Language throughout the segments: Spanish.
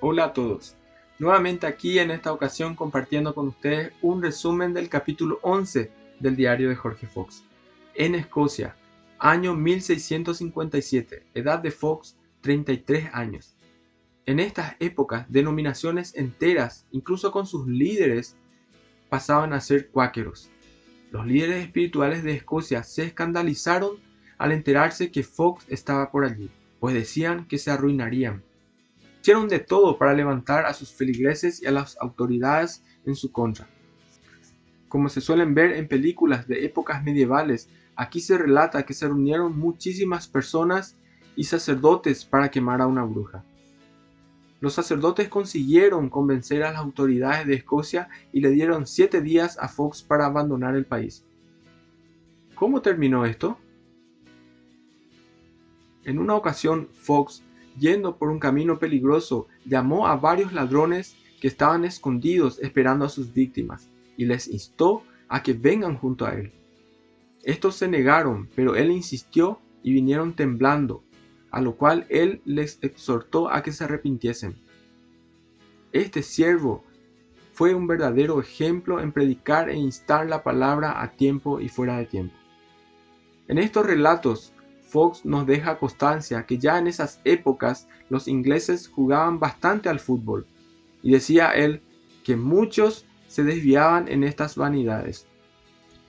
Hola a todos, nuevamente aquí en esta ocasión compartiendo con ustedes un resumen del capítulo 11 del diario de Jorge Fox. En Escocia, año 1657, edad de Fox 33 años. En estas épocas, denominaciones enteras, incluso con sus líderes, pasaban a ser cuáqueros. Los líderes espirituales de Escocia se escandalizaron al enterarse que Fox estaba por allí, pues decían que se arruinarían. Hicieron de todo para levantar a sus feligreses y a las autoridades en su contra. Como se suelen ver en películas de épocas medievales, aquí se relata que se reunieron muchísimas personas y sacerdotes para quemar a una bruja. Los sacerdotes consiguieron convencer a las autoridades de Escocia y le dieron 7 días a Fox para abandonar el país. ¿Cómo terminó esto? En una ocasión, Fox, yendo por un camino peligroso, llamó a varios ladrones que estaban escondidos esperando a sus víctimas y les instó a que vengan junto a él. Estos se negaron, pero él insistió y vinieron temblando, a lo cual él les exhortó a que se arrepintiesen. Este siervo fue un verdadero ejemplo en predicar e instar la palabra a tiempo y fuera de tiempo. En estos relatos, Fox nos deja constancia que ya en esas épocas los ingleses jugaban bastante al fútbol, y decía él que muchos se desviaban en estas vanidades.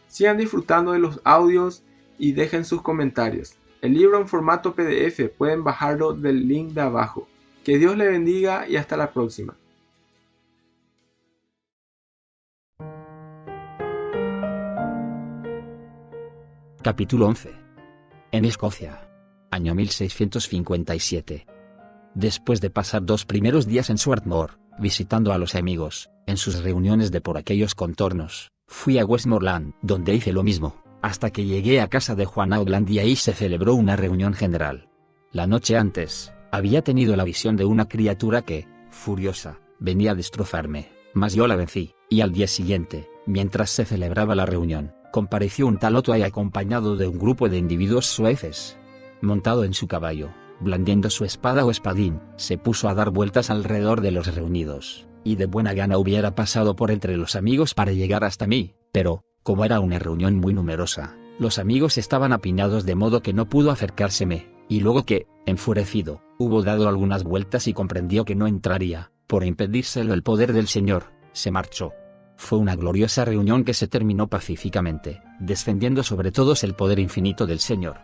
Sigan disfrutando de los audios y dejen sus comentarios. El libro en formato PDF pueden bajarlo del link de abajo. Que Dios le bendiga y hasta la próxima. Capítulo 11. En Escocia. Año 1657. Después de pasar 2 primeros días en Swarthmore, visitando a los amigos, en sus reuniones de por aquellos contornos, fui a Westmoreland, donde hice lo mismo, hasta que llegué a casa de Juan Outland y ahí se celebró una reunión general. La noche antes, había tenido la visión de una criatura que, furiosa, venía a destrozarme, mas yo la vencí, y al día siguiente, mientras se celebraba la reunión, compareció un tal Otway acompañado de un grupo de individuos sueces. Montado en su caballo, blandiendo su espada o espadín, se puso a dar vueltas alrededor de los reunidos, y de buena gana hubiera pasado por entre los amigos para llegar hasta mí, pero, como era una reunión muy numerosa, los amigos estaban apiñados de modo que no pudo acercárseme, y luego que, enfurecido, hubo dado algunas vueltas y comprendió que no entraría, por impedírselo el poder del Señor, se marchó. Fue una gloriosa reunión que se terminó pacíficamente, descendiendo sobre todos el poder infinito del Señor.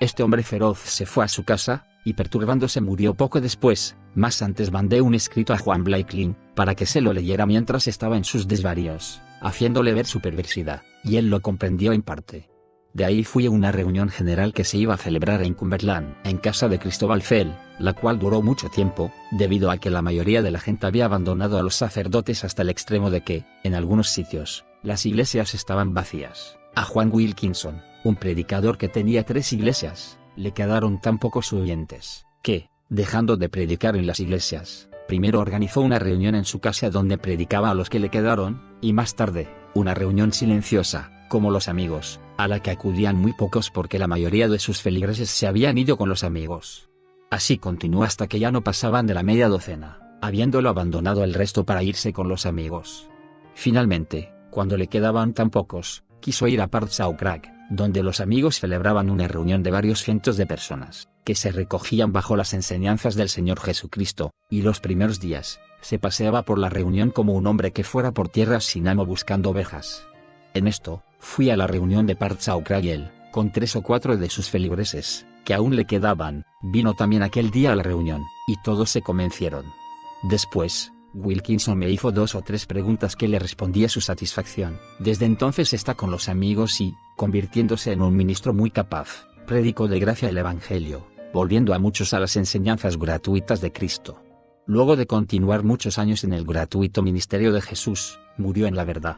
Este hombre feroz se fue a su casa, y perturbándose murió poco después, mas antes mandé un escrito a Juan Blakeley, para que se lo leyera mientras estaba en sus desvaríos, haciéndole ver su perversidad, y él lo comprendió en parte. De ahí fui a una reunión general que se iba a celebrar en Cumberland, en casa de Cristóbal Fell, la cual duró mucho tiempo, debido a que la mayoría de la gente había abandonado a los sacerdotes hasta el extremo de que, en algunos sitios, las iglesias estaban vacías. A Juan Wilkinson, un predicador que tenía 3 iglesias, le quedaron tan pocos oyentes, que, dejando de predicar en las iglesias, primero organizó una reunión en su casa donde predicaba a los que le quedaron, y más tarde, una reunión silenciosa, como los amigos, a la que acudían muy pocos porque la mayoría de sus feligreses se habían ido con los amigos. Así continuó hasta que ya no pasaban de la media docena, habiéndolo abandonado el resto para irse con los amigos. Finalmente, cuando le quedaban tan pocos, quiso ir a Partsau Crag, donde los amigos celebraban una reunión de varios cientos de personas, que se recogían bajo las enseñanzas del Señor Jesucristo, y los primeros días, se paseaba por la reunión como un hombre que fuera por tierras sin amo buscando ovejas. En esto, fui a la reunión de Partsau Crag y él, con 3 o 4 de sus feligreses, que aún le quedaban, vino también aquel día a la reunión, y todos se convencieron. Después, Wilkinson me hizo 2 o 3 preguntas que le respondí a su satisfacción. Desde entonces está con los amigos y, convirtiéndose en un ministro muy capaz, predicó de gracia el Evangelio, volviendo a muchos a las enseñanzas gratuitas de Cristo. Luego de continuar muchos años en el gratuito ministerio de Jesús, murió en la verdad.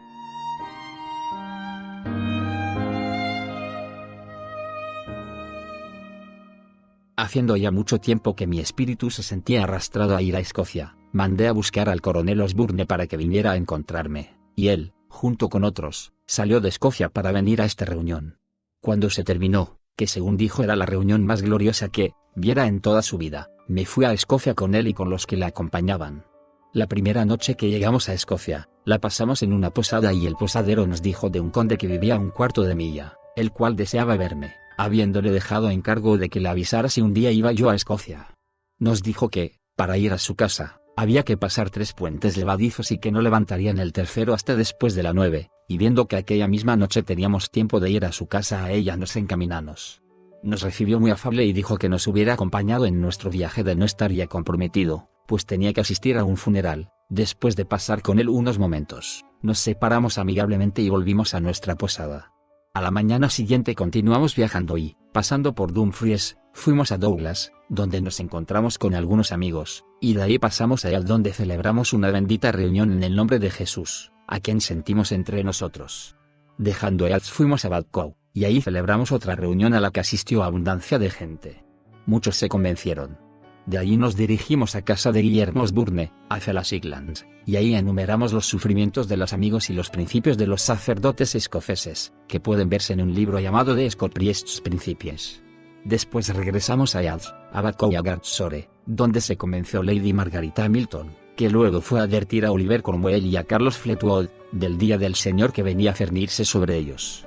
Haciendo ya mucho tiempo que mi espíritu se sentía arrastrado a ir a Escocia, mandé a buscar al coronel Osburne para que viniera a encontrarme, y él, junto con otros, salió de Escocia para venir a esta reunión. Cuando se terminó, que según dijo era la reunión más gloriosa que, viera en toda su vida. Me fui a Escocia con él y con los que le acompañaban. La primera noche que llegamos a Escocia, la pasamos en una posada y el posadero nos dijo de un conde que vivía a un cuarto de milla, el cual deseaba verme, habiéndole dejado encargo de que le avisara si un día iba yo a Escocia. Nos dijo que, para ir a su casa, había que pasar 3 puentes levadizos y que no levantarían el tercero hasta después de la 9, y viendo que aquella misma noche teníamos tiempo de ir a su casa, a ella nos encaminamos. Nos recibió muy afable y dijo que nos hubiera acompañado en nuestro viaje de no estar ya comprometido, pues tenía que asistir a un funeral. Después de pasar con él unos momentos, nos separamos amigablemente y volvimos a nuestra posada. A la mañana siguiente continuamos viajando y, pasando por Dumfries, fuimos a Douglas, donde nos encontramos con algunos amigos, y de ahí pasamos a Yale, donde celebramos una bendita reunión en el nombre de Jesús, a quien sentimos entre nosotros. Dejando Yale fuimos a Badcow, y ahí celebramos otra reunión a la que asistió abundancia de gente. Muchos se convencieron. De allí nos dirigimos a casa de Guillermo Osborne, hacia las Highlands, y ahí enumeramos los sufrimientos de los amigos y los principios de los sacerdotes escoceses, que pueden verse en un libro llamado The Scott Priest's Principles. Después regresamos a Yale, a Badcow y a Gartsore, donde se convenció Lady Margarita Hamilton, que luego fue a advertir a Oliver Cromwell y a Carlos Fletwood, del día del Señor que venía a cernirse sobre ellos.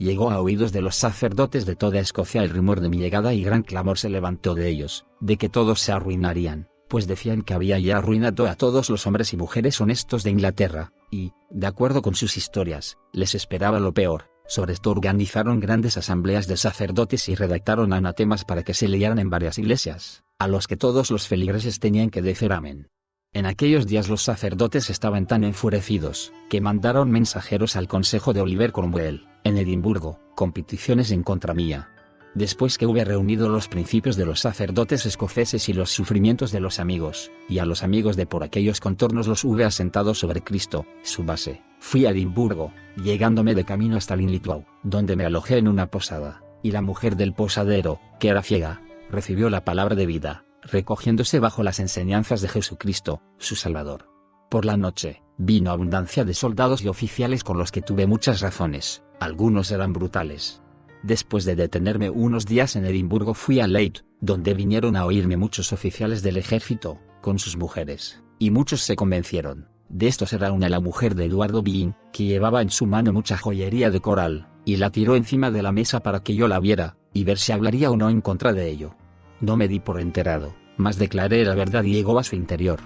Llegó a oídos de los sacerdotes de toda Escocia el rumor de mi llegada y gran clamor se levantó de ellos, de que todos se arruinarían, pues decían que había ya arruinado a todos los hombres y mujeres honestos de Inglaterra, y, de acuerdo con sus historias, les esperaba lo peor. Sobre esto organizaron grandes asambleas de sacerdotes y redactaron anatemas para que se leyeran en varias iglesias, a los que todos los feligreses tenían que decir amén. En aquellos días los sacerdotes estaban tan enfurecidos, que mandaron mensajeros al consejo de Oliver Cromwell, en Edimburgo, con peticiones en contra mía. Después que hube reunido los principios de los sacerdotes escoceses y los sufrimientos de los amigos, y a los amigos de por aquellos contornos los hube asentado sobre Cristo, su base, fui a Edimburgo, llegándome de camino hasta Linlithgow, donde me alojé en una posada, y la mujer del posadero, que era ciega, recibió la palabra de vida, recogiéndose bajo las enseñanzas de Jesucristo, su Salvador. Por la noche, vino abundancia de soldados y oficiales con los que tuve muchas razones, algunos eran brutales. Después de detenerme unos días en Edimburgo fui a Leith, donde vinieron a oírme muchos oficiales del ejército, con sus mujeres, y muchos se convencieron. De estos era una la mujer de Eduardo Bean, que llevaba en su mano mucha joyería de coral, y la tiró encima de la mesa para que yo la viera, y ver si hablaría o no en contra de ello. No me di por enterado, mas declaré la verdad y llegó a su interior.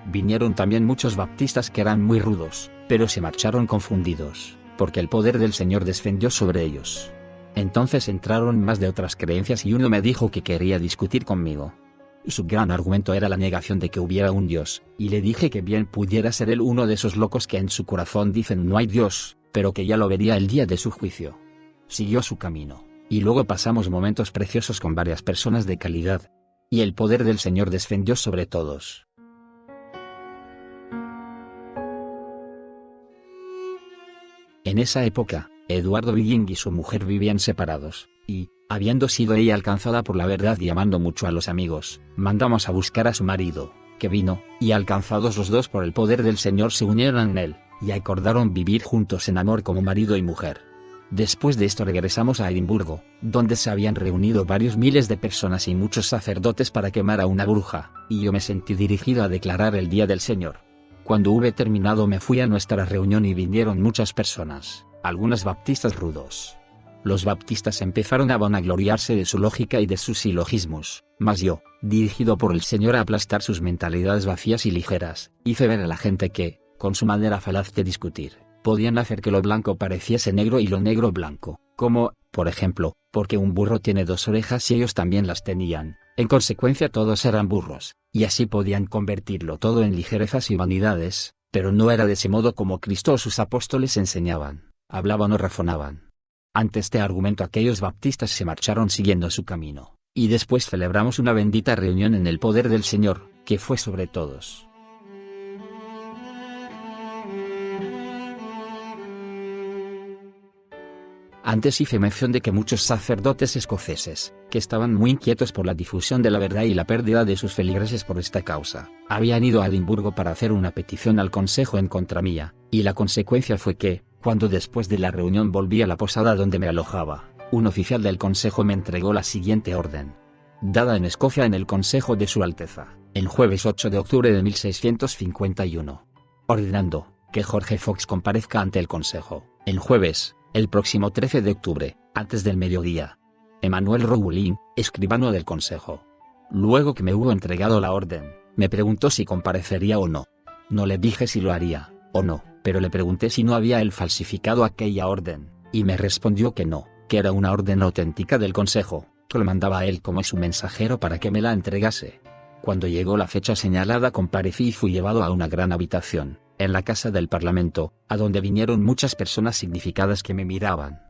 Vinieron también muchos baptistas que eran muy rudos, pero se marcharon confundidos, porque el poder del Señor descendió sobre ellos. Entonces entraron más de otras creencias y uno me dijo que quería discutir conmigo. Su gran argumento era la negación de que hubiera un Dios, y le dije que bien pudiera ser él uno de esos locos que en su corazón dicen no hay Dios, pero que ya lo vería el día de su juicio. Siguió su camino, y luego pasamos momentos preciosos con varias personas de calidad, y el poder del Señor descendió sobre todos. En esa época, Eduardo Billing y su mujer vivían separados, y, habiendo sido ella alcanzada por la verdad y amando mucho a los amigos, mandamos a buscar a su marido, que vino, y alcanzados los dos por el poder del Señor se unieron en él, y acordaron vivir juntos en amor como marido y mujer. Después de esto regresamos a Edimburgo, donde se habían reunido varios miles de personas y muchos sacerdotes para quemar a una bruja, y yo me sentí dirigido a declarar el día del Señor. Cuando hube terminado me fui a nuestra reunión y vinieron muchas personas, algunos baptistas rudos. Los baptistas empezaron a vanagloriarse de su lógica y de sus silogismos, mas yo, dirigido por el Señor a aplastar sus mentalidades vacías y ligeras, hice ver a la gente que, con su manera falaz de discutir, podían hacer que lo blanco pareciese negro y lo negro blanco, como, por ejemplo, porque un burro tiene 2 orejas y ellos también las tenían, en consecuencia todos eran burros, y así podían convertirlo todo en ligerezas y vanidades, pero no era de ese modo como Cristo o sus apóstoles enseñaban, hablaban o razonaban. Ante este argumento aquellos baptistas se marcharon siguiendo su camino, y después celebramos una bendita reunión en el poder del Señor, que fue sobre todos. Antes hice mención de que muchos sacerdotes escoceses, que estaban muy inquietos por la difusión de la verdad y la pérdida de sus feligreses por esta causa, habían ido a Edimburgo para hacer una petición al consejo en contra mía, y la consecuencia fue que, Cuando después de la reunión volví a la posada donde me alojaba, un oficial del consejo me entregó la siguiente orden. Dada en Escocia en el consejo de Su Alteza, el jueves 8 de octubre de 1651. Ordenando que Jorge Fox comparezca ante el consejo, el jueves, el próximo 13 de octubre, antes del mediodía. Emmanuel Rowling, escribano del consejo. Luego que me hubo entregado la orden, me preguntó si comparecería o no. No le dije si lo haría, o no, pero le pregunté si no había él falsificado aquella orden, y me respondió que no, que era una orden auténtica del consejo, que lo mandaba a él como su mensajero para que me la entregase. Cuando llegó la fecha señalada comparecí y fui llevado a una gran habitación, en la casa del Parlamento, a donde vinieron muchas personas significadas que me miraban.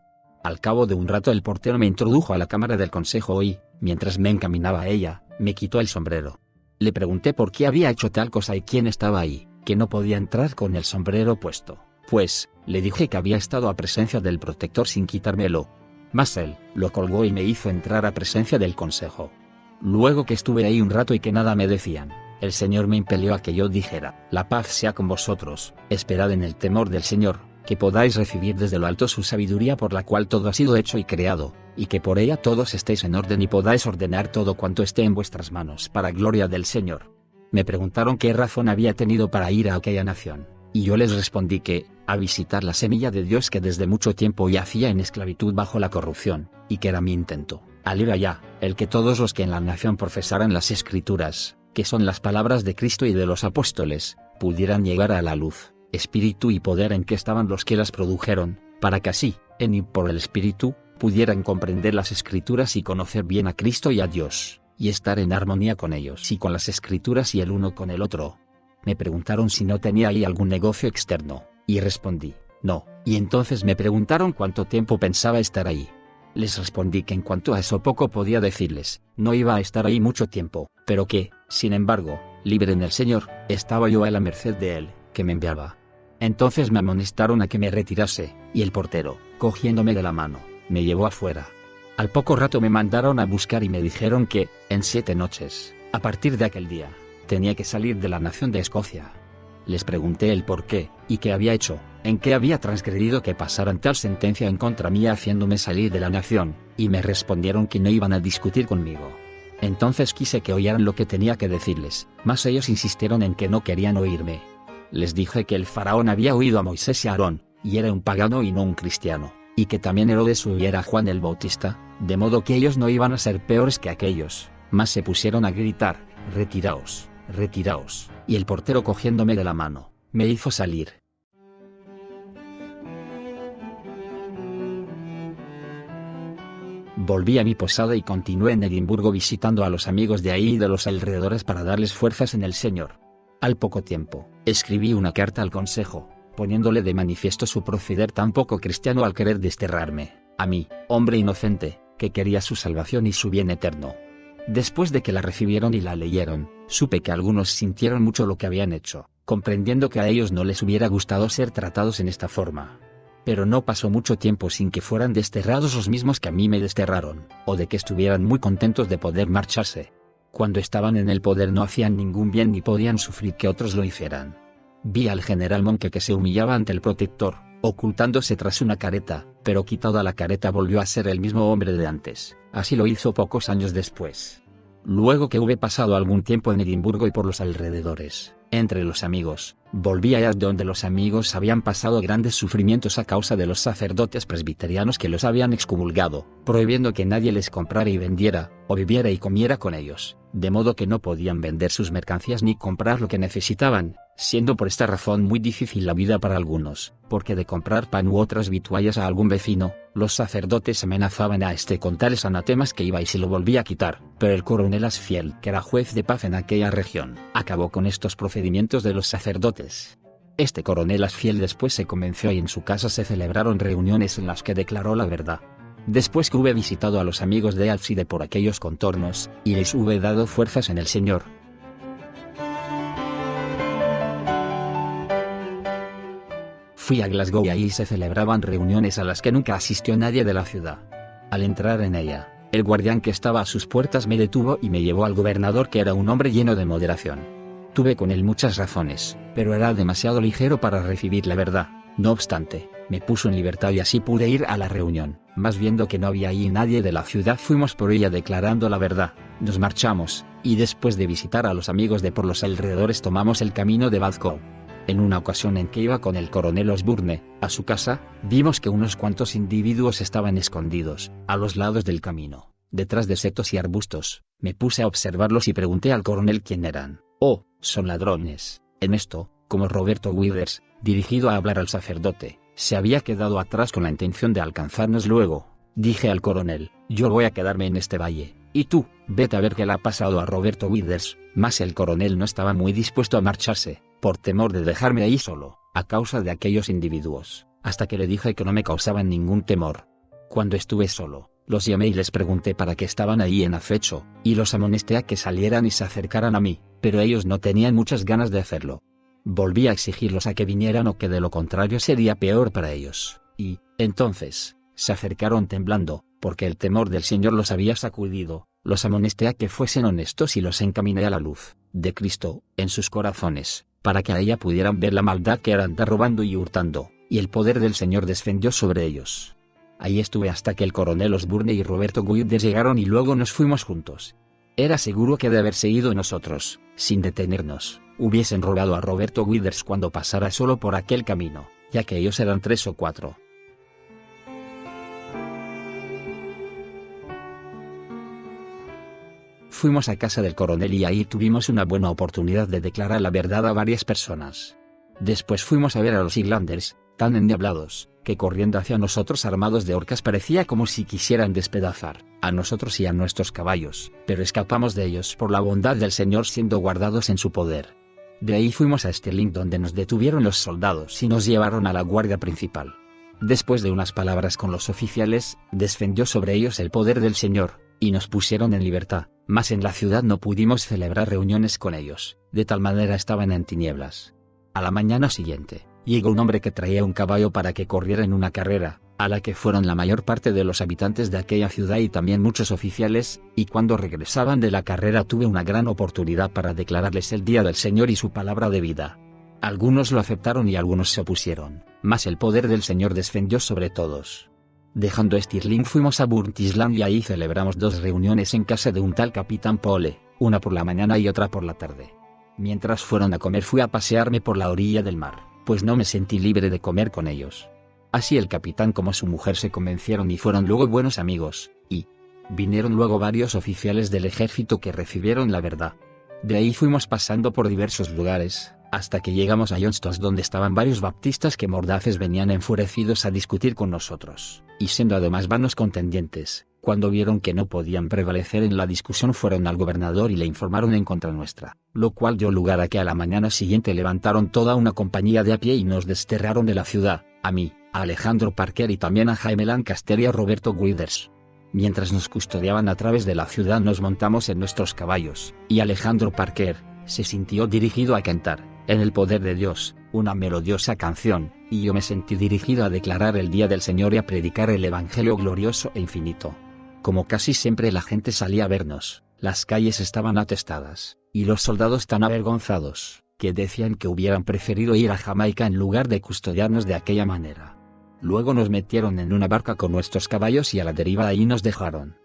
Al cabo de un rato el portero me introdujo a la cámara del consejo y, mientras me encaminaba a ella, me quitó el sombrero. Le pregunté por qué había hecho tal cosa y quién estaba ahí, que no podía entrar con el sombrero puesto, pues, le dije que había estado a presencia del protector sin quitármelo. Mas él lo colgó y me hizo entrar a presencia del consejo. Luego que estuve ahí un rato y que nada me decían, el Señor me impelió a que yo dijera: la paz sea con vosotros, esperad en el temor del Señor, que podáis recibir desde lo alto su sabiduría por la cual todo ha sido hecho y creado, y que por ella todos estéis en orden y podáis ordenar todo cuanto esté en vuestras manos para gloria del Señor. Me preguntaron qué razón había tenido para ir a aquella nación, y yo les respondí que, a visitar la semilla de Dios que desde mucho tiempo yacía en esclavitud bajo la corrupción, y que era mi intento, al ir allá, el que todos los que en la nación profesaran las Escrituras, que son las palabras de Cristo y de los apóstoles, pudieran llegar a la luz, espíritu y poder en que estaban los que las produjeron, para que así, en y por el Espíritu, pudieran comprender las Escrituras y conocer bien a Cristo y a Dios, y estar en armonía con ellos y con las Escrituras y el uno con el otro. Me preguntaron si no tenía ahí algún negocio externo, y respondí, no, y entonces me preguntaron cuánto tiempo pensaba estar ahí. Les respondí que en cuanto a eso poco podía decirles, no iba a estar ahí mucho tiempo, pero que, sin embargo, libre en el Señor, estaba yo a la merced de Él, que me enviaba. Entonces me amonestaron a que me retirase, y el portero, cogiéndome de la mano, me llevó afuera. Al poco rato me mandaron a buscar y me dijeron que, en 7 noches, a partir de aquel día, tenía que salir de la nación de Escocia. Les pregunté el por qué, y qué había hecho, en qué había transgredido que pasaran tal sentencia en contra mía haciéndome salir de la nación, y me respondieron que no iban a discutir conmigo. Entonces quise que oyeran lo que tenía que decirles, mas ellos insistieron en que no querían oírme. Les dije que el faraón había oído a Moisés y a Aarón, y era un pagano y no un cristiano, y que también Herodes oyera a Juan el Bautista, de modo que ellos no iban a ser peores que aquellos, mas se pusieron a gritar, retiraos, retiraos, y el portero cogiéndome de la mano, me hizo salir. Volví a mi posada y continué en Edimburgo visitando a los amigos de ahí y de los alrededores para darles fuerzas en el Señor. Al poco tiempo, escribí una carta al consejo, poniéndole de manifiesto su proceder tan poco cristiano al querer desterrarme, a mí, hombre inocente, que quería su salvación y su bien eterno. Después de que la recibieron y la leyeron, supe que algunos sintieron mucho lo que habían hecho, comprendiendo que a ellos no les hubiera gustado ser tratados en esta forma. Pero no pasó mucho tiempo sin que fueran desterrados los mismos que a mí me desterraron, o de que estuvieran muy contentos de poder marcharse. Cuando estaban en el poder no hacían ningún bien ni podían sufrir que otros lo hicieran. Vi al general Monk que se humillaba ante el protector, ocultándose tras una careta, pero quitada la careta volvió a ser el mismo hombre de antes. Así lo hizo pocos años después. Luego que hube pasado algún tiempo en Edimburgo y por los alrededores, entre los amigos, volví allá donde los amigos habían pasado grandes sufrimientos a causa de los sacerdotes presbiterianos que los habían excomulgado, prohibiendo que nadie les comprara y vendiera, o viviera y comiera con ellos, de modo que no podían vender sus mercancías ni comprar lo que necesitaban, siendo por esta razón muy difícil la vida para algunos, porque de comprar pan u otras vituallas a algún vecino, los sacerdotes amenazaban a este con tales anatemas que iba y se lo volvía a quitar, pero el coronel Asfield, que era juez de paz en aquella región, acabó con estos procedimientos de los sacerdotes. Este coronel Asfield después se convenció y en su casa se celebraron reuniones en las que declaró la verdad. Después que hube visitado a los amigos de Alcide por aquellos contornos, y les hube dado fuerzas en el Señor, fui a Glasgow y ahí se celebraban reuniones a las que nunca asistió nadie de la ciudad. Al entrar en ella, el guardián que estaba a sus puertas me detuvo y me llevó al gobernador, que era un hombre lleno de moderación. Tuve con él muchas razones, pero era demasiado ligero para recibir la verdad. No obstante, me puso en libertad y así pude ir a la reunión, mas viendo que no había allí nadie de la ciudad fuimos por ella declarando la verdad, nos marchamos, y después de visitar a los amigos de por los alrededores tomamos el camino de Badcow. En una ocasión en que iba con el coronel Osburne, a su casa, vimos que unos cuantos individuos estaban escondidos, a los lados del camino, detrás de setos y arbustos. Me puse a observarlos y pregunté al coronel quién eran. Oh, son ladrones. En esto, como Roberto Withers, dirigido a hablar al sacerdote, se había quedado atrás con la intención de alcanzarnos luego, dije al coronel, yo voy a quedarme en este valle, y tú, vete a ver qué le ha pasado a Roberto Withers, mas el coronel no estaba muy dispuesto a marcharse, por temor de dejarme ahí solo, a causa de aquellos individuos, hasta que le dije que no me causaban ningún temor. Cuando estuve solo, los llamé y les pregunté para qué estaban ahí en acecho, y los amonesté a que salieran y se acercaran a mí, pero ellos no tenían muchas ganas de hacerlo. Volví a exigirlos a que vinieran o que de lo contrario sería peor para ellos, y, entonces, se acercaron temblando, porque el temor del Señor los había sacudido. Los amonesté a que fuesen honestos y los encaminé a la luz de Cristo en sus corazones, para que a ella pudieran ver la maldad que era andar robando y hurtando, y el poder del Señor descendió sobre ellos. Ahí estuve hasta que el coronel Osburne y Roberto Withers llegaron y luego nos fuimos juntos. Era seguro que de haberse ido nosotros, sin detenernos, hubiesen robado a Roberto Withers cuando pasara solo por aquel camino, ya que ellos eran 3 o 4. Fuimos a casa del coronel y ahí tuvimos una buena oportunidad de declarar la verdad a varias personas. Después fuimos a ver a los Highlanders, tan endiablados, que corriendo hacia nosotros armados de horcas parecía como si quisieran despedazar a nosotros y a nuestros caballos, pero escapamos de ellos por la bondad del Señor siendo guardados en su poder. De ahí fuimos a Stirling donde nos detuvieron los soldados y nos llevaron a la guardia principal. Después de unas palabras con los oficiales, descendió sobre ellos el poder del Señor, y nos pusieron en libertad, mas en la ciudad no pudimos celebrar reuniones con ellos, de tal manera estaban en tinieblas. A la mañana siguiente, llegó un hombre que traía un caballo para que corriera en una carrera, a la que fueron la mayor parte de los habitantes de aquella ciudad y también muchos oficiales, y cuando regresaban de la carrera tuve una gran oportunidad para declararles el día del Señor y su palabra de vida. Algunos lo aceptaron y algunos se opusieron, mas el poder del Señor descendió sobre todos. Dejando Stirling fuimos a Burnt Island y ahí celebramos 2 reuniones en casa de un tal capitán Pole, una por la mañana y otra por la tarde. Mientras fueron a comer fui a pasearme por la orilla del mar, pues no me sentí libre de comer con ellos. Así el capitán como su mujer se convencieron y fueron luego buenos amigos, y vinieron luego varios oficiales del ejército que recibieron la verdad. De ahí fuimos pasando por diversos lugares, hasta que llegamos a Johnstown donde estaban varios baptistas que mordaces venían enfurecidos a discutir con nosotros, y siendo además vanos contendientes, cuando vieron que no podían prevalecer en la discusión fueron al gobernador y le informaron en contra nuestra, lo cual dio lugar a que a la mañana siguiente levantaron toda una compañía de a pie y nos desterraron de la ciudad, a mí, a Alejandro Parker y también a Jaime Lancaster y a Roberto Withers. Mientras nos custodiaban a través de la ciudad nos montamos en nuestros caballos, y Alejandro Parker se sintió dirigido a cantar, en el poder de Dios, una melodiosa canción, y yo me sentí dirigido a declarar el día del Señor y a predicar el Evangelio glorioso e infinito. Como casi siempre la gente salía a vernos, las calles estaban atestadas, y los soldados tan avergonzados, que decían que hubieran preferido ir a Jamaica en lugar de custodiarnos de aquella manera. Luego nos metieron en una barca con nuestros caballos y a la deriva ahí nos dejaron.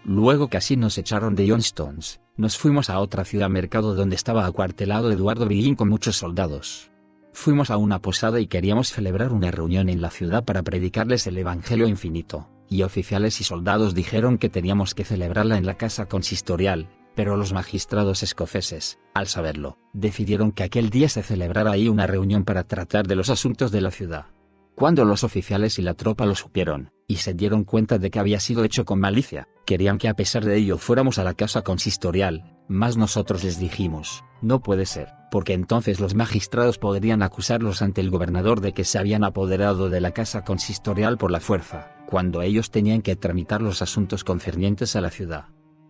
Luego que así nos echaron de Johnstown, nos fuimos a otra ciudad mercado donde estaba acuartelado Eduardo Billin con muchos soldados. Fuimos a una posada y queríamos celebrar una reunión en la ciudad para predicarles el Evangelio infinito, y oficiales y soldados dijeron que teníamos que celebrarla en la casa consistorial, pero los magistrados escoceses, al saberlo, decidieron que aquel día se celebrara ahí una reunión para tratar de los asuntos de la ciudad. Cuando los oficiales y la tropa lo supieron, y se dieron cuenta de que había sido hecho con malicia, querían que a pesar de ello fuéramos a la casa consistorial, mas nosotros les dijimos, no puede ser, porque entonces los magistrados podrían acusarlos ante el gobernador de que se habían apoderado de la casa consistorial por la fuerza, cuando ellos tenían que tramitar los asuntos concernientes a la ciudad.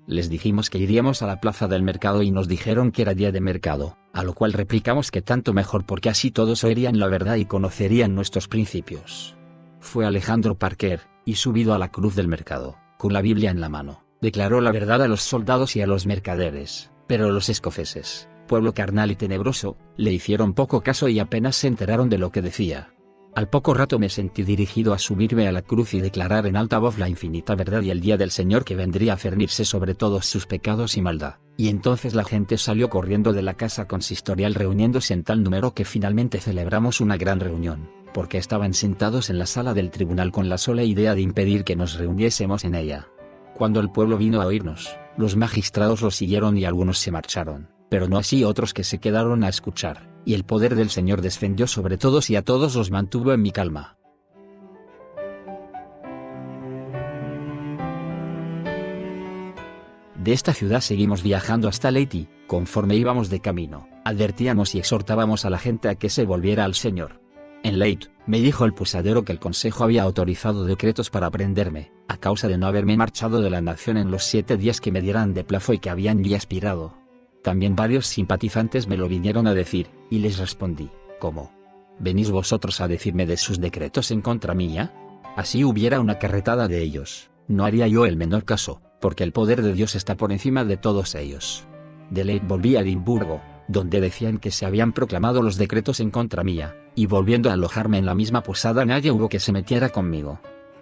Les dijimos que iríamos a la plaza del mercado y nos dijeron que era día de mercado, a lo cual replicamos que tanto mejor porque así todos oirían la verdad y conocerían nuestros principios. Fue Alejandro Parker, y subido a la cruz del mercado, con la Biblia en la mano, declaró la verdad a los soldados y a los mercaderes, Pero los escoceses, pueblo carnal y tenebroso, le hicieron poco caso y apenas se enteraron de lo que decía. Al poco rato me sentí dirigido a subirme a la cruz y declarar en alta voz la infinita verdad y el día del Señor que vendría a cernirse sobre todos sus pecados y maldad. Y entonces la gente salió corriendo de la casa consistorial reuniéndose en tal número que finalmente celebramos una gran reunión, porque estaban sentados en la sala del tribunal con la sola idea de impedir que nos reuniésemos en ella. Cuando el pueblo vino a oírnos, los magistrados los siguieron y algunos se marcharon, pero no así otros que se quedaron a escuchar, y el poder del Señor descendió sobre todos y a todos los mantuvo en mi calma. De esta ciudad seguimos viajando hasta Leyte. Conforme íbamos de camino, advertíamos y exhortábamos a la gente a que se volviera al Señor. En Leyte, me dijo el posadero que el consejo había autorizado decretos para prenderme, a causa de no haberme marchado de la nación en los 7 días que me dieran de plazo y que habían ya expirado. También varios simpatizantes me lo vinieron a decir, y les respondí, ¿cómo? ¿Venís vosotros a decirme de sus decretos en contra mía? Así hubiera una carretada de ellos, no haría yo el menor caso, porque el poder de Dios está por encima de todos ellos. De Leyte volví a Edimburgo, donde decían que se habían proclamado los decretos en contra mía, y volviendo a alojarme en la misma posada nadie hubo que se metiera conmigo.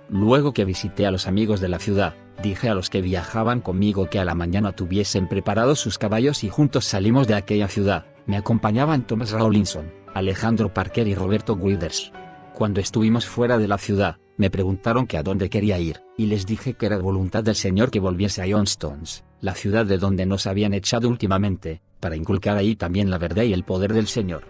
Luego que visité a los amigos de la ciudad, dije a los que viajaban conmigo que a la mañana tuviesen preparados sus caballos y juntos salimos de aquella ciudad. Me acompañaban Thomas Rawlinson, Alejandro Parker y Roberto Withers. Cuando estuvimos fuera de la ciudad, me preguntaron que a dónde quería ir, y les dije que era voluntad del Señor que volviese a Johnstones, la ciudad de donde nos habían echado últimamente, para inculcar ahí también la verdad y el poder del Señor.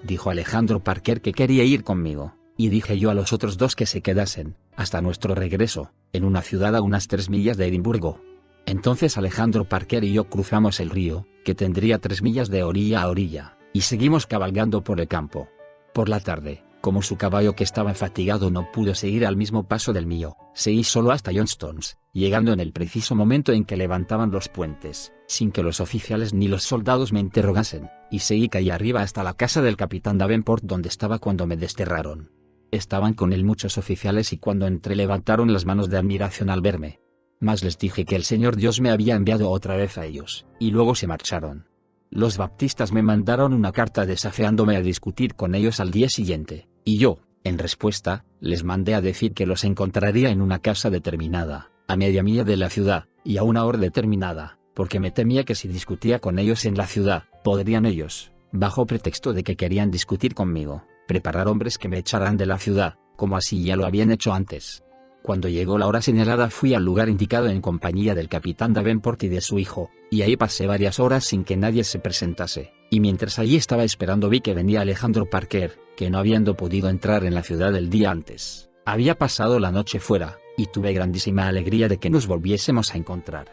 Dijo Alejandro Parker que quería ir conmigo, y dije yo a los otros dos que se quedasen, hasta nuestro regreso, en una ciudad a unas 3 millas de Edimburgo. Entonces Alejandro Parker y yo cruzamos el río, que tendría 3 millas de orilla a orilla, y seguimos cabalgando por el campo. Por la tarde, como su caballo que estaba fatigado no pudo seguir al mismo paso del mío, seguí solo hasta Johnstones, llegando en el preciso momento en que levantaban los puentes, sin que los oficiales ni los soldados me interrogasen, y seguí calle arriba hasta la casa del capitán Davenport donde estaba cuando me desterraron. Estaban con él muchos oficiales y cuando entré levantaron las manos de admiración al verme. Mas les dije que el Señor Dios me había enviado otra vez a ellos, y luego se marcharon. Los baptistas me mandaron una carta desafiándome a discutir con ellos al día siguiente, y yo, en respuesta, les mandé a decir que los encontraría en una casa determinada, a media milla de la ciudad, y a una hora determinada, porque me temía que si discutía con ellos en la ciudad, podrían ellos, bajo pretexto de que querían discutir conmigo, preparar hombres que me echaran de la ciudad, como así ya lo habían hecho antes. Cuando llegó la hora señalada fui al lugar indicado en compañía del capitán Davenport y de su hijo, y ahí pasé varias horas sin que nadie se presentase, y mientras allí estaba esperando vi que venía Alejandro Parker, que no habiendo podido entrar en la ciudad el día antes, había pasado la noche fuera, y tuve grandísima alegría de que nos volviésemos a encontrar.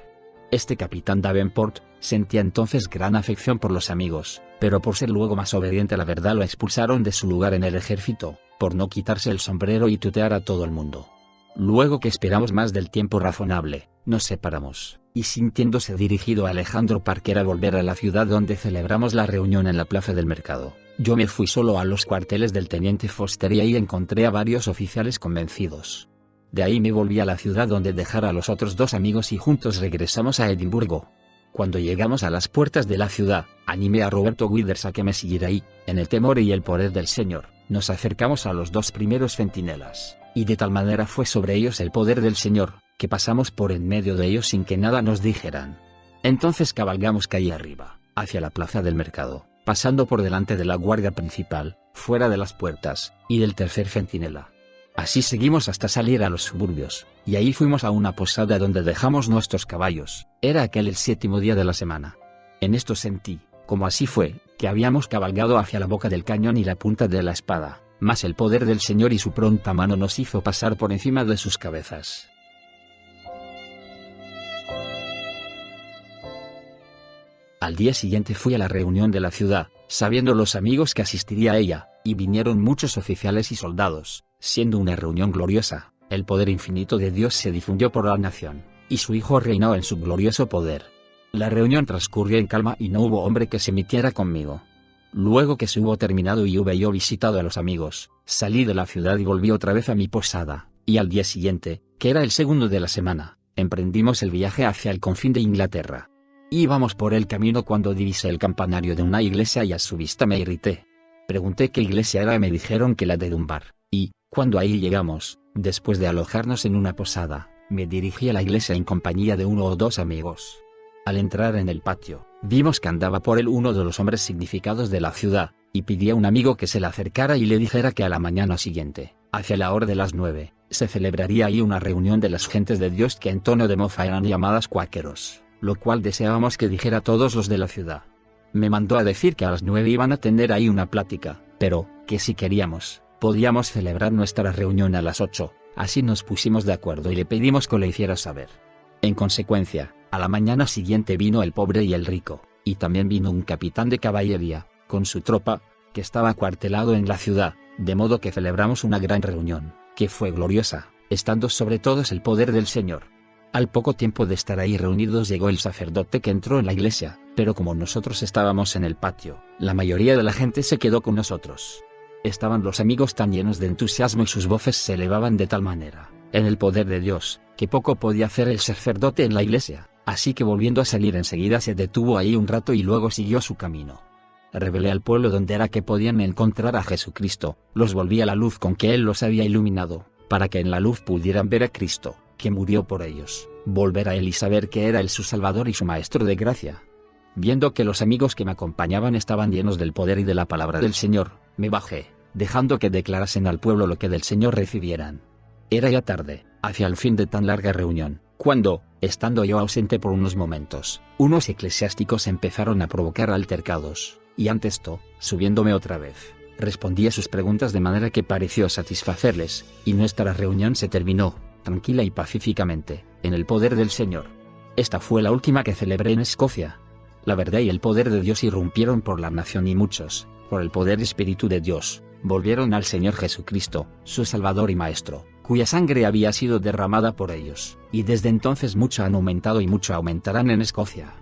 Este capitán Davenport sentía entonces gran afección por los amigos, pero por ser luego más obediente a la verdad lo expulsaron de su lugar en el ejército, por no quitarse el sombrero y tutear a todo el mundo. Luego que esperamos más del tiempo razonable, nos separamos, y sintiéndose dirigido a Alejandro Parker a volver a la ciudad donde celebramos la reunión en la plaza del mercado, yo me fui solo a los cuarteles del teniente Foster y ahí encontré a varios oficiales convencidos. De ahí me volví a la ciudad donde dejar a los otros dos amigos y juntos regresamos a Edimburgo. Cuando llegamos a las puertas de la ciudad, animé a Roberto Withers a que me siguiera y, en el temor y el poder del Señor, nos acercamos a los 2 primeros centinelas, y de tal manera fue sobre ellos el poder del Señor, que pasamos por en medio de ellos sin que nada nos dijeran. Entonces cabalgamos calle arriba, hacia la plaza del mercado, pasando por delante de la guardia principal, fuera de las puertas, y del tercer centinela. Así seguimos hasta salir a los suburbios, y ahí fuimos a una posada donde dejamos nuestros caballos. Era aquel el 7º día de la semana. En esto sentí, como así fue, que habíamos cabalgado hacia la boca del cañón y la punta de la espada, mas el poder del Señor y su pronta mano nos hizo pasar por encima de sus cabezas. Al día siguiente fui a la reunión de la ciudad, sabiendo los amigos que asistiría a ella, y vinieron muchos oficiales y soldados. Siendo una reunión gloriosa, el poder infinito de Dios se difundió por la nación, y su Hijo reinó en su glorioso poder. La reunión transcurrió en calma y no hubo hombre que se metiera conmigo. Luego que se hubo terminado y hube yo visitado a los amigos, salí de la ciudad y volví otra vez a mi posada, y al día siguiente, que era el 2º de la semana, emprendimos el viaje hacia el confín de Inglaterra. Íbamos por el camino cuando divisé el campanario de una iglesia y a su vista me irrité. Pregunté qué iglesia era y me dijeron que la de Dunbar, y, cuando ahí llegamos, después de alojarnos en una posada, me dirigí a la iglesia en compañía de 1 o 2 amigos. Al entrar en el patio, vimos que andaba por él uno de los hombres significados de la ciudad, y pedí a un amigo que se le acercara y le dijera que a la mañana siguiente, hacia la hora de las 9, se celebraría ahí una reunión de las gentes de Dios que en tono de mofa eran llamadas cuáqueros, lo cual deseábamos que dijera a todos los de la ciudad. Me mandó a decir que a las 9 iban a tener ahí una plática, pero, que si queríamos, podíamos celebrar nuestra reunión a las 8, así nos pusimos de acuerdo y le pedimos que lo hiciera saber. En consecuencia, a la mañana siguiente vino el pobre y el rico, y también vino un capitán de caballería, con su tropa, que estaba acuartelado en la ciudad, de modo que celebramos una gran reunión, que fue gloriosa, estando sobre todos el poder del Señor. Al poco tiempo de estar ahí reunidos llegó el sacerdote que entró en la iglesia, pero como nosotros estábamos en el patio, la mayoría de la gente se quedó con nosotros. Estaban los amigos tan llenos de entusiasmo y sus voces se elevaban de tal manera, en el poder de Dios, que poco podía hacer el sacerdote en la iglesia, así que volviendo a salir enseguida se detuvo ahí un rato y luego siguió su camino. Revelé al pueblo donde era que podían encontrar a Jesucristo, los volví a la luz con que Él los había iluminado, para que en la luz pudieran ver a Cristo, que murió por ellos, volver a Él y saber que era Él su Salvador y su Maestro de gracia. Viendo que los amigos que me acompañaban estaban llenos del poder y de la palabra del Señor, me bajé, dejando que declarasen al pueblo lo que del Señor recibieran. Era ya tarde, hacia el fin de tan larga reunión, cuando, estando yo ausente por unos momentos, unos eclesiásticos empezaron a provocar altercados, y ante esto, subiéndome otra vez, respondí a sus preguntas de manera que pareció satisfacerles, y nuestra reunión se terminó, tranquila y pacíficamente, en el poder del Señor. Esta fue la última que celebré en Escocia. La verdad y el poder de Dios irrumpieron por la nación y muchos, por el poder y espíritu de Dios, volvieron al Señor Jesucristo, su Salvador y Maestro, cuya sangre había sido derramada por ellos, y desde entonces mucho han aumentado y mucho aumentarán en Escocia.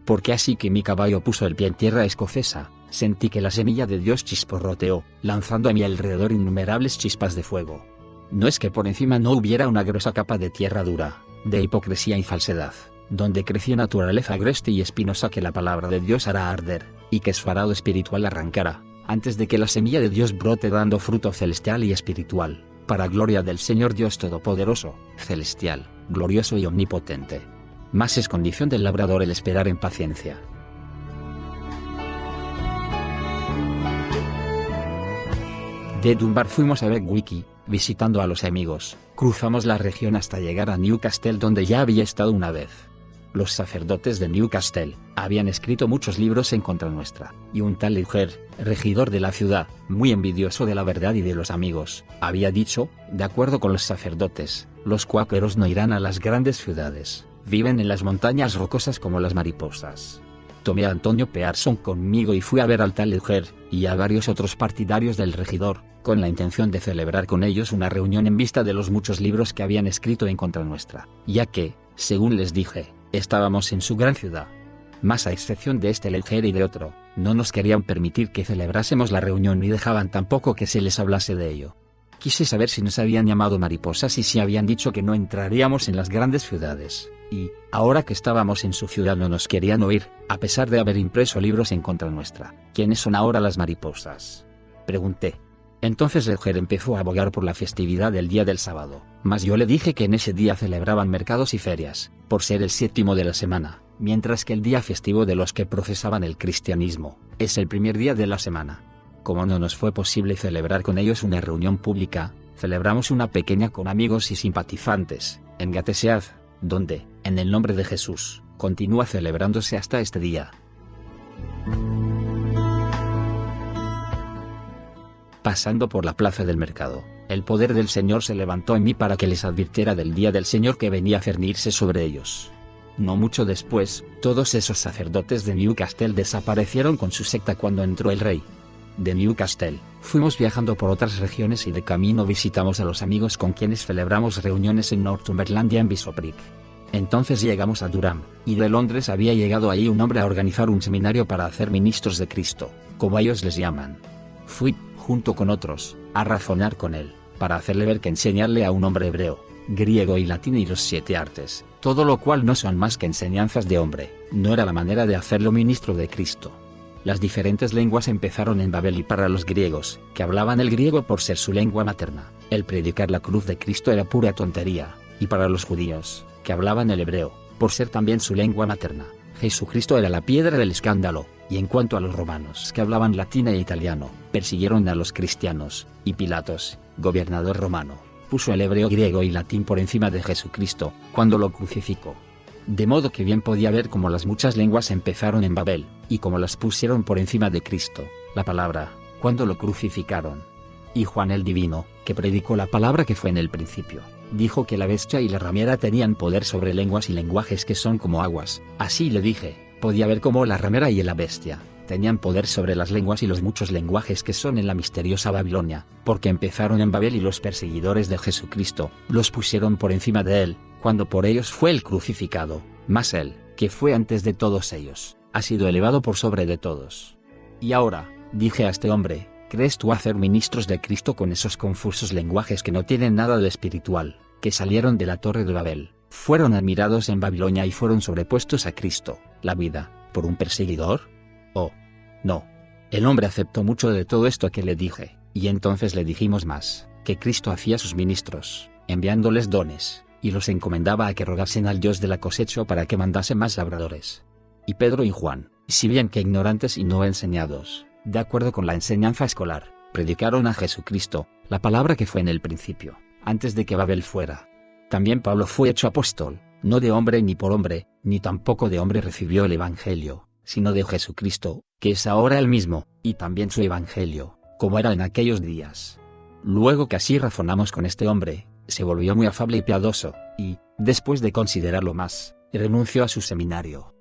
Porque así que mi caballo puso el pie en tierra escocesa, sentí que la semilla de Dios chisporroteó, lanzando a mi alrededor innumerables chispas de fuego. No es que por encima no hubiera una gruesa capa de tierra dura, de hipocresía y falsedad, donde creció naturaleza agreste y espinosa que la palabra de Dios hará arder, y que su arado espiritual arrancará, antes de que la semilla de Dios brote dando fruto celestial y espiritual, para gloria del Señor Dios Todopoderoso, celestial, glorioso y omnipotente. Mas es condición del labrador el esperar en paciencia. De Dunbar fuimos a Beckwithey, visitando a los amigos, cruzamos la región hasta llegar a Newcastle donde ya había estado una vez. Los sacerdotes de Newcastle habían escrito muchos libros en contra nuestra, y un tal Leger, regidor de la ciudad, muy envidioso de la verdad y de los amigos, había dicho, de acuerdo con los sacerdotes, los cuáqueros no irán a las grandes ciudades, viven en las montañas rocosas como las mariposas. Tomé a Antonio Pearson conmigo y fui a ver al tal Leger, y a varios otros partidarios del regidor, con la intención de celebrar con ellos una reunión en vista de los muchos libros que habían escrito en contra nuestra, ya que, según les dije, estábamos en su gran ciudad. Mas a excepción de este Leger y de otro, no nos querían permitir que celebrásemos la reunión ni dejaban tampoco que se les hablase de ello. Quise saber si nos habían llamado mariposas y si habían dicho que no entraríamos en las grandes ciudades, y, ahora que estábamos en su ciudad no nos querían oír, a pesar de haber impreso libros en contra nuestra. ¿Quiénes son ahora las mariposas?, pregunté. Entonces Leger empezó a abogar por la festividad del día del sábado, mas yo le dije que en ese día celebraban mercados y ferias, por ser el 7º de la semana, mientras que el día festivo de los que profesaban el cristianismo, es el primer día de la semana. Como no nos fue posible celebrar con ellos una reunión pública, celebramos una pequeña con amigos y simpatizantes, en Gateshead, donde, en el nombre de Jesús, continúa celebrándose hasta este día. Pasando por la plaza del mercado, el poder del Señor se levantó en mí para que les advirtiera del día del Señor que venía a cernirse sobre ellos. No mucho después, todos esos sacerdotes de Newcastle desaparecieron con su secta cuando entró el rey. De Newcastle, fuimos viajando por otras regiones y de camino visitamos a los amigos con quienes celebramos reuniones en Northumberland y en Bishopric. Entonces llegamos a Durham, y de Londres había llegado allí un hombre a organizar un seminario para hacer ministros de Cristo, como ellos les llaman. Fui, junto con otros, a razonar con él, para hacerle ver que enseñarle a un hombre hebreo, griego y latín y los 7 artes, todo lo cual no son más que enseñanzas de hombre, no era la manera de hacerlo ministro de Cristo. Las diferentes lenguas empezaron en Babel y para los griegos, que hablaban el griego por ser su lengua materna, el predicar la cruz de Cristo era pura tontería, y para los judíos, que hablaban el hebreo, por ser también su lengua materna, Jesucristo era la piedra del escándalo, y en cuanto a los romanos que hablaban latín e italiano, persiguieron a los cristianos, y Pilatos, gobernador romano, puso el hebreo, griego y latín por encima de Jesucristo, cuando lo crucificó. De modo que bien podía ver cómo las muchas lenguas empezaron en Babel, y cómo las pusieron por encima de Cristo, la palabra, cuando lo crucificaron. Y Juan el Divino, que predicó la palabra que fue en el principio, dijo que la bestia y la ramera tenían poder sobre lenguas y lenguajes que son como aguas. Así le dije, podía ver cómo la ramera y la bestia tenían poder sobre las lenguas y los muchos lenguajes que son en la misteriosa Babilonia, porque empezaron en Babel y los perseguidores de Jesucristo los pusieron por encima de él, cuando por ellos fue el crucificado, mas él, que fue antes de todos ellos, ha sido elevado por sobre de todos. Y ahora, dije a este hombre, ¿crees tú hacer ministros de Cristo con esos confusos lenguajes que no tienen nada de espiritual, que salieron de la torre de Babel, fueron admirados en Babilonia y fueron sobrepuestos a Cristo, la vida, por un perseguidor? Oh, no. El hombre aceptó mucho de todo esto que le dije, y entonces le dijimos más, que Cristo hacía sus ministros, enviándoles dones, y los encomendaba a que rogasen al Dios de la cosecha para que mandase más labradores. Y Pedro y Juan, si bien que ignorantes y no enseñados, de acuerdo con la enseñanza escolar, predicaron a Jesucristo, la palabra que fue en el principio, antes de que Babel fuera. También Pablo fue hecho apóstol, no de hombre ni por hombre, ni tampoco de hombre recibió el Evangelio, sino de Jesucristo, que es ahora el mismo, y también su Evangelio, como era en aquellos días. Luego que así razonamos con este hombre, se volvió muy afable y piadoso, y, después de considerarlo más, renunció a su seminario.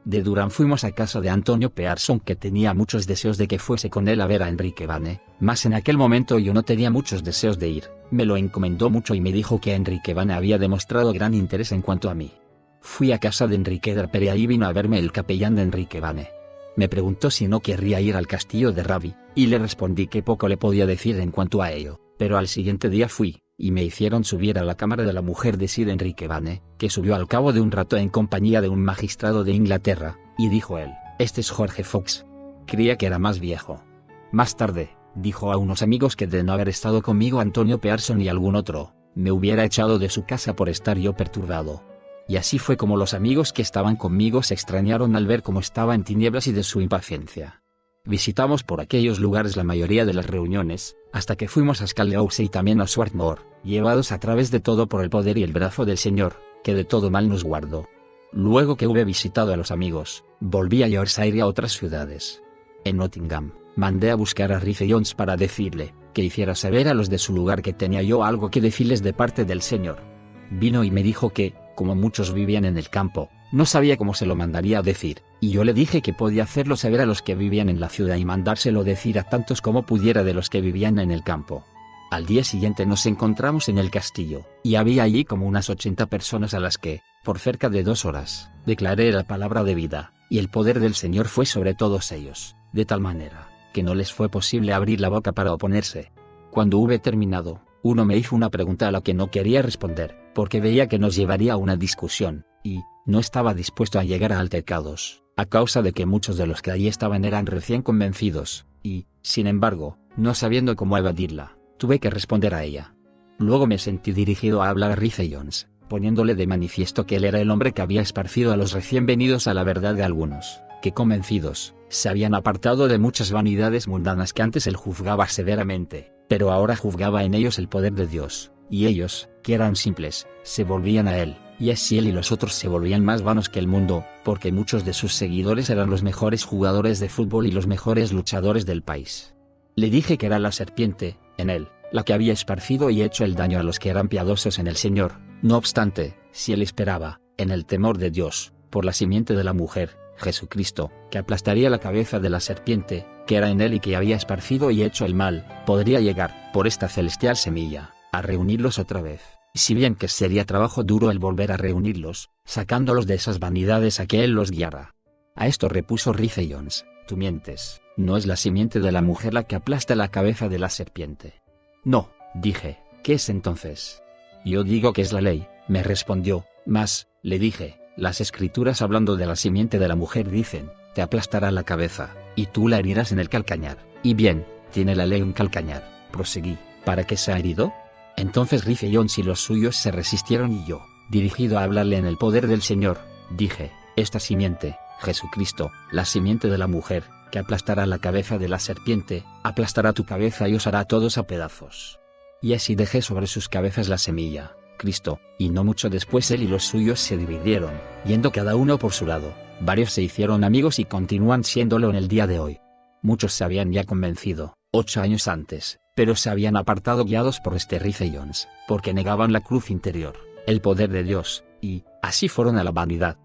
De Durán fuimos a casa de Antonio Pearson, que tenía muchos deseos de que fuese con él a ver a Enrique Vane, mas en aquel momento yo no tenía muchos deseos de ir. Me lo encomendó mucho y me dijo que Enrique Vane había demostrado gran interés en cuanto a mí. Fui a casa de Enrique Draper y ahí vino a verme el capellán de Enrique Vane. Me preguntó si no querría ir al castillo de Rabi, y le respondí que poco le podía decir en cuanto a ello, pero al siguiente día fui, y me hicieron subir a la cámara de la mujer de Sir Enrique Vane, que subió al cabo de un rato en compañía de un magistrado de Inglaterra, y dijo él, «Este es Jorge Fox». Creía que era más viejo. Más tarde, dijo a unos amigos que de no haber estado conmigo Antonio Pearson y algún otro, me hubiera echado de su casa por estar yo perturbado. Y así fue como los amigos que estaban conmigo se extrañaron al ver cómo estaba en tinieblas y de su impaciencia. Visitamos por aquellos lugares la mayoría de las reuniones, hasta que fuimos a Scalhouse y también a Swarthmore, llevados a través de todo por el poder y el brazo del Señor, que de todo mal nos guardó. Luego que hube visitado a los amigos, volví a Yorkshire y a otras ciudades. En Nottingham, mandé a buscar a Rice Jones para decirle, que hiciera saber a los de su lugar que tenía yo algo que decirles de parte del Señor. Vino y me dijo que, como muchos vivían en el campo, no sabía cómo se lo mandaría a decir, y yo le dije que podía hacerlo saber a los que vivían en la ciudad y mandárselo decir a tantos como pudiera de los que vivían en el campo. Al día siguiente nos encontramos en el castillo, y había allí como unas 80 personas a las que, por cerca de 2 horas, declaré la palabra de vida, y el poder del Señor fue sobre todos ellos, de tal manera, que no les fue posible abrir la boca para oponerse. Cuando hube terminado, uno me hizo una pregunta a la que no quería responder, porque veía que nos llevaría a una discusión, y no estaba dispuesto a llegar a altercados, a causa de que muchos de los que allí estaban eran recién convencidos, y, sin embargo, no sabiendo cómo evadirla, tuve que responder a ella. Luego me sentí dirigido a hablar a Rice Jones, poniéndole de manifiesto que él era el hombre que había esparcido a los recién venidos a la verdad de algunos, que convencidos, se habían apartado de muchas vanidades mundanas que antes él juzgaba severamente, pero ahora juzgaba en ellos el poder de Dios, y ellos, que eran simples, se volvían a él, y así él y los otros se volvían más vanos que el mundo, porque muchos de sus seguidores eran los mejores jugadores de fútbol y los mejores luchadores del país. Le dije que era la serpiente, en él, la que había esparcido y hecho el daño a los que eran piadosos en el Señor. No obstante, si él esperaba, en el temor de Dios, por la simiente de la mujer, Jesucristo, que aplastaría la cabeza de la serpiente, que era en él y que había esparcido y hecho el mal, podría llegar, por esta celestial semilla, a reunirlos otra vez, si bien que sería trabajo duro el volver a reunirlos, sacándolos de esas vanidades a que él los guiara. A esto repuso Rice Jones, Tú mientes, no es la simiente de la mujer la que aplasta la cabeza de la serpiente. No, dije, ¿qué es entonces? Yo digo que es la ley, me respondió, mas, le dije, las escrituras hablando de la simiente de la mujer dicen, te aplastará la cabeza, y tú la herirás en el calcañar, y bien, tiene la ley un calcañar, proseguí, ¿para qué se ha herido? Entonces Rifeyons y los suyos se resistieron y yo, dirigido a hablarle en el poder del Señor, dije, esta simiente, Jesucristo, la simiente de la mujer, que aplastará la cabeza de la serpiente, aplastará tu cabeza y os hará a todos a pedazos. Y así dejé sobre sus cabezas la semilla, Cristo, y no mucho después él y los suyos se dividieron, yendo cada uno por su lado, varios se hicieron amigos y continúan siéndolo en el día de hoy. Muchos se habían ya convencido, 8 años antes, pero se habían apartado guiados por este Rifeyons, porque negaban la cruz interior, el poder de Dios, y, así fueron a la vanidad.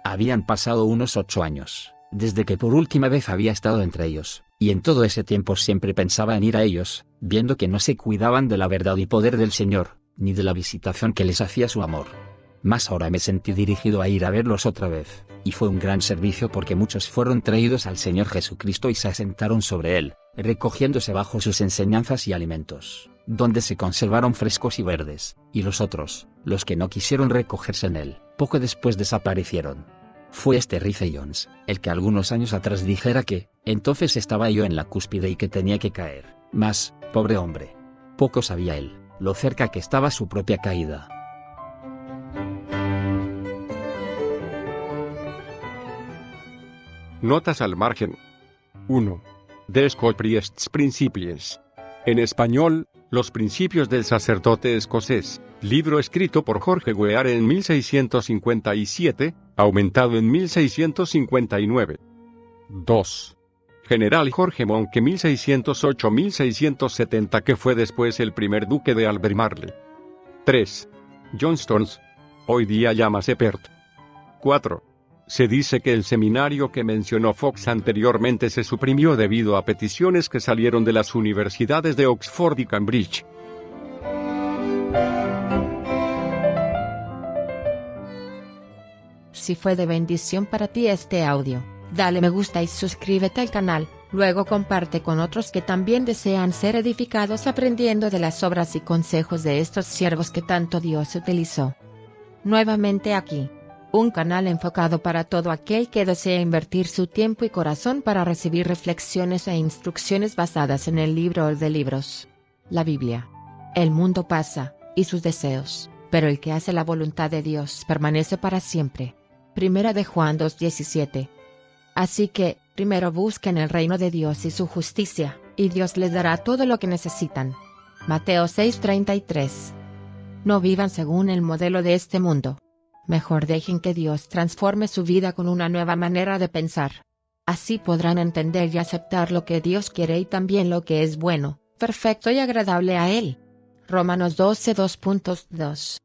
Habían pasado unos 8 años, desde que por última vez había estado entre ellos, y en todo ese tiempo siempre pensaba en ir a ellos, viendo que no se cuidaban de la verdad y poder del Señor, ni de la visitación que les hacía su amor. Mas ahora me sentí dirigido a ir a verlos otra vez, y fue un gran servicio porque muchos fueron traídos al Señor Jesucristo y se asentaron sobre él, recogiéndose bajo sus enseñanzas y alimentos, donde se conservaron frescos y verdes, y los otros, los que no quisieron recogerse en él, poco después desaparecieron. Fue este Rifeyons, el que algunos años atrás dijera que, entonces estaba yo en la cúspide y que tenía que caer, mas, pobre hombre, poco sabía él, lo cerca que estaba su propia caída. Notas al margen. 1. Des Priests Principies. En español, Los Principios del Sacerdote Escocés, libro escrito por Jorge Weare en 1657, aumentado en 1659. 2. General Jorge Monke 1608-1670, que fue después el primer duque de Albemarle. 3. Johnstone's, hoy día llámase Perth. 4. Se dice que el seminario que mencionó Fox anteriormente se suprimió debido a peticiones que salieron de las universidades de Oxford y Cambridge. Si fue de bendición para ti este audio, dale me gusta y suscríbete al canal, luego comparte con otros que también desean ser edificados aprendiendo de las obras y consejos de estos siervos que tanto Dios utilizó. Nuevamente aquí. Un canal enfocado para todo aquel que desea invertir su tiempo y corazón para recibir reflexiones e instrucciones basadas en el libro de libros, la Biblia. El mundo pasa, y sus deseos, pero el que hace la voluntad de Dios permanece para siempre. Primera de Juan 2:17. Así que, primero busquen el reino de Dios y su justicia, y Dios les dará todo lo que necesitan. Mateo 6:33. No vivan según el modelo de este mundo. Mejor dejen que Dios transforme su vida con una nueva manera de pensar. Así podrán entender y aceptar lo que Dios quiere y también lo que es bueno, perfecto y agradable a Él. Romanos 12:2.2